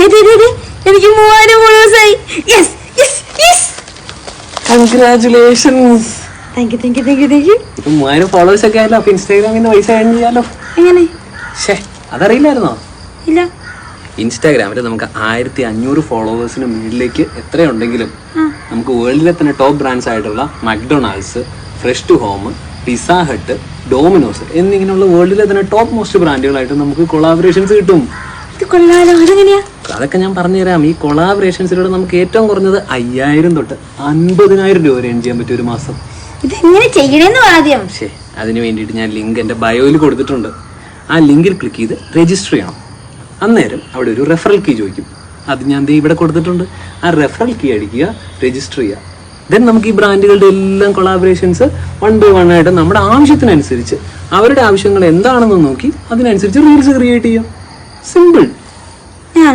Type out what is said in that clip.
എനിക്ക് 3000 ഫോളോവേഴ്സായി. Congratulations. Thank you. ഇപ്പൊ 3000 followers ഒക്കെ ആയല്ലോ. അപ്പൊ ഇൻസ്റ്റാഗ്രാമിൽ പൈസ ഏൺ ചെയ്യാലോ. എങ്ങനെ? അതറിയില്ലായിരുന്നോ? ഇല്ല. ഇൻസ്റ്റാഗ്രാമിൽ നമുക്ക് 1500 ഫോളോവേഴ്സിന് മുകളിലേക്ക് എത്രയുണ്ടെങ്കിലും നമുക്ക് വേൾഡിലെ തന്നെ ടോപ്പ് ബ്രാൻഡ്സ് ആയിട്ടുള്ള McDonald's, Fresh to Home, Pizza Hut, Domino's എന്നിങ്ങനെയുള്ള വേൾഡിലെ തന്നെ ടോപ്പ് മോസ്റ്റ് ബ്രാൻഡുകളായിട്ട് നമുക്ക് കൊളാബറേഷൻസ് കിട്ടും. ഇത് കൊള്ളാലോ. അതെങ്ങനെയാ? അതൊക്കെ ഞാൻ പറഞ്ഞുതരാം. ഈ കൊളാബറേഷൻസിലൂടെ നമുക്ക് ഏറ്റവും കുറഞ്ഞത് 5000 തൊട്ട് 50000 രൂപ വരെ ഏൺ ചെയ്യാൻ പറ്റും ഒരു മാസം. ഇതെങ്ങനെ ചെയ്യണമെന്ന് ആദ്യം. അതിന് വേണ്ടിയിട്ട് ഞാൻ ലിങ്ക് എൻ്റെ ബയോയിൽ കൊടുത്തിട്ടുണ്ട്. ആ ലിങ്കിൽ ക്ലിക്ക് ചെയ്ത് രജിസ്റ്റർ ചെയ്യണം. അന്നേരം അവിടെ ഒരു റെഫറൽ കീ ചോദിക്കും. അത് ഞാൻ ഇവിടെ കൊടുത്തിട്ടുണ്ട്. ആ റെഫറൽ കീ അടിക്കുക, രജിസ്റ്റർ ചെയ്യുക. ദെൻ നമുക്ക് ഈ ബ്രാൻഡുകളുടെ എല്ലാം കൊളാബറേഷൻസ് 1 by 1 ആയിട്ട് നമ്മുടെ ആവശ്യത്തിനനുസരിച്ച് അവരുടെ ആവശ്യങ്ങൾ എന്താണെന്ന് നോക്കി അതിനനുസരിച്ച് റീൽസ് ക്രിയേറ്റ് ചെയ്യാം. സിമ്പിൾ. ഞാൻ